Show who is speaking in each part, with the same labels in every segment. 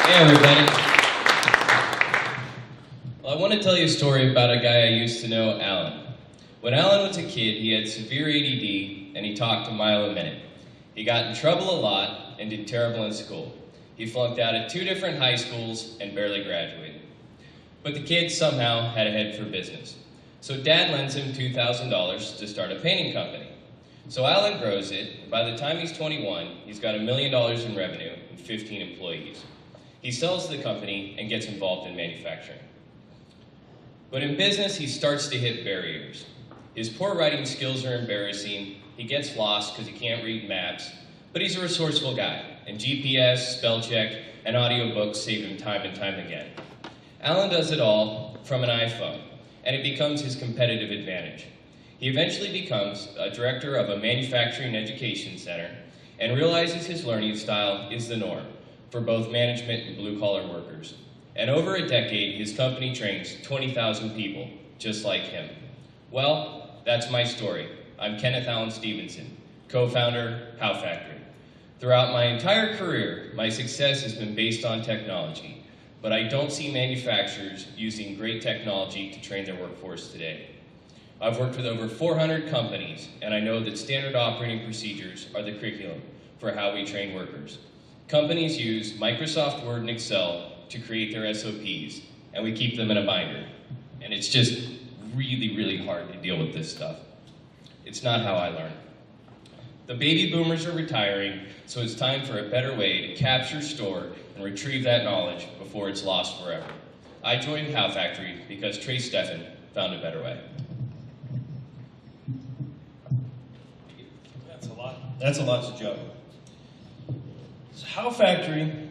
Speaker 1: Hey everybody. Well, I want to tell you a story about a guy I used to know, Alan. When Alan was a kid, he had severe ADD and he talked a mile a minute. He got in trouble a lot and did terrible in school. He flunked out at 2 different high schools and barely graduated. But the kid somehow had a head for business. So Dad lends him $2,000 to start a painting company. So Alan grows it, and by the time he's 21, he's got $1 million in revenue and 15 employees. He sells the company and gets involved in manufacturing. But in business, he starts to hit barriers. His poor writing skills are embarrassing, he gets lost because he can't read maps, but he's a resourceful guy, and GPS, spell check, and audiobooks save him time and time again. Alan does it all from an iPhone, and it becomes his competitive advantage. He eventually becomes a director of a manufacturing education center and realizes his learning style is the norm for both management and blue-collar workers. And over a decade, his company trains 20,000 people just like him. Well, that's my story. I'm Kenneth Allen Stevenson, co-founder, HowFactory. Throughout my entire career, my success has been based on technology, but I don't see manufacturers using great technology to train their workforce today. I've worked with over 400 companies, and I know that standard operating procedures are the curriculum for how we train workers. Companies use Microsoft Word and Excel to create their SOPs, and we keep them in a binder. And it's just really, really hard to deal with this stuff. It's not how I learn. The baby boomers are retiring, so it's time for a better way to capture, store, and retrieve that knowledge before it's lost forever. I joined HowFactory because Trey Steffen found a better way.
Speaker 2: That's a lot to juggle. So HowFactory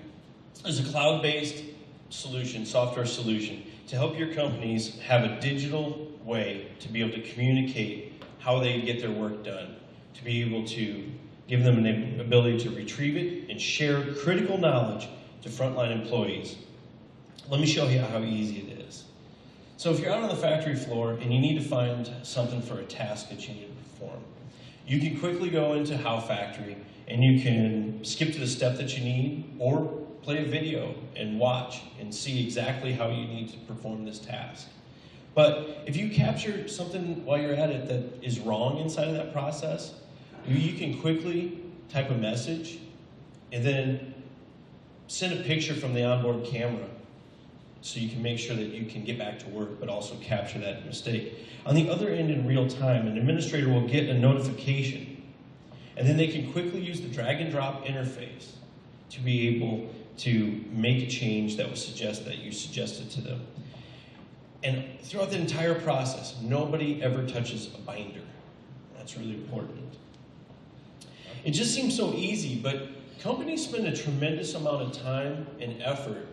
Speaker 2: is a cloud-based solution, software solution, to help your companies have a digital way to be able to communicate how they get their work done, to be able to give them an ability to retrieve it and share critical knowledge to frontline employees. Let me show you how easy it is. So if you're out on the factory floor and you need to find something for a task that you need to perform, you can quickly go into HowFactory and you can skip to the step that you need or play a video and watch and see exactly how you need to perform this task. But if you capture something while you're at it that is wrong inside of that process, you can quickly type a message and then send a picture from the onboard camera so you can make sure that you can get back to work but also capture that mistake. On the other end in real time, an administrator will get a notification and then they can quickly use the drag and drop interface to be able to make a change that was suggested to them. And throughout the entire process, nobody ever touches a binder. That's really important. It just seems so easy, but companies spend a tremendous amount of time and effort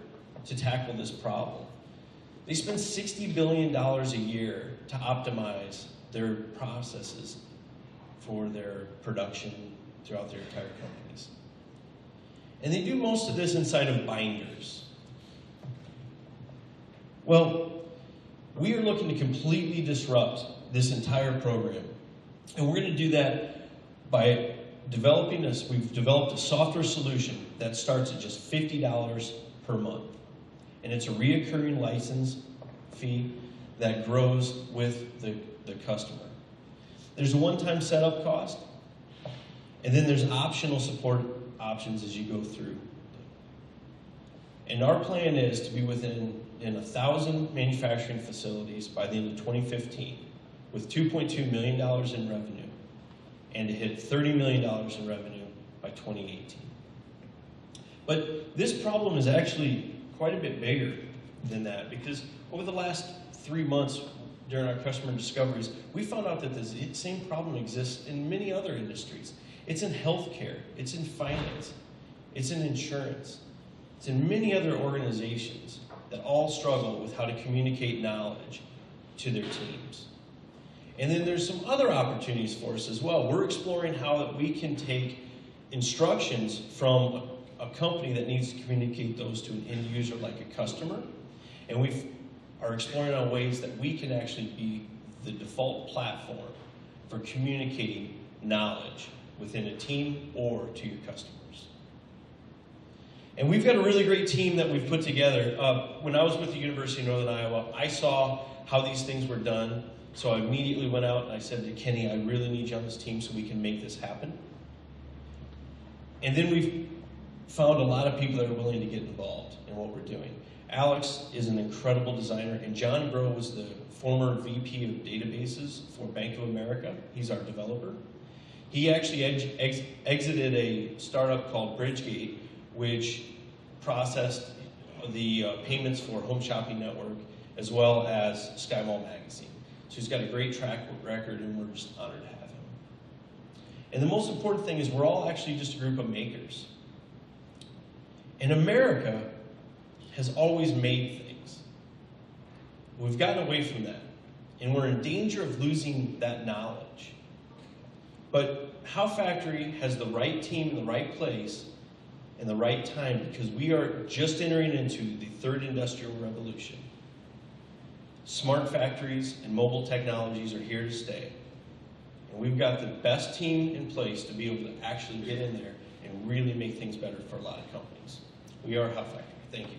Speaker 2: to tackle this problem. They spend $60 billion a year to optimize their processes for their production throughout their entire companies. And they do most of this inside of binders. Well, we are looking to completely disrupt this entire program. And we're going to do that by we've developed a software solution that starts at just $50 per month. And it's a reoccurring license fee that grows with the customer. There's a one-time setup cost, and then there's optional support options as you go through. And our plan is to be within 1,000 manufacturing facilities by the end of 2015 with $2.2 million in revenue and to hit $30 million in revenue by 2018. But this problem is actually quite a bit bigger than that because over the last 3 months during our customer discoveries, we found out that this same problem exists in many other industries. It's in healthcare, it's in finance, it's in insurance, it's in many other organizations that all struggle with how to communicate knowledge to their teams. And then there's some other opportunities for us as well. We're exploring how that we can take instructions from a company that needs to communicate those to an end user like a customer, and we are exploring on ways that we can actually be the default platform for communicating knowledge within a team or to your customers. And we've got a really great team that we've put together. When I was with the University of Northern Iowa, I saw how these things were done. So I immediately went out and I said to Kenny, I really need you on this team so we can make this happen. And then we've found a lot of people that are willing to get involved in what we're doing. Alex is an incredible designer, and John Groh was the former VP of databases for Bank of America. He's our developer. He actually exited a startup called Bridgegate, which processed the payments for Home Shopping Network as well as Sky Mall Magazine. So he's got a great track record, and we're just honored to have him. And the most important thing is we're all actually just a group of makers. And America has always made things. We've gotten away from that, and we're in danger of losing that knowledge. But HowFactory has the right team in the right place in the right time, because we are just entering into the third industrial revolution. Smart factories and mobile technologies are here to stay. And we've got the best team in place to be able to actually get in there and really make things better for a lot of companies. We are HowFactory. Thank you.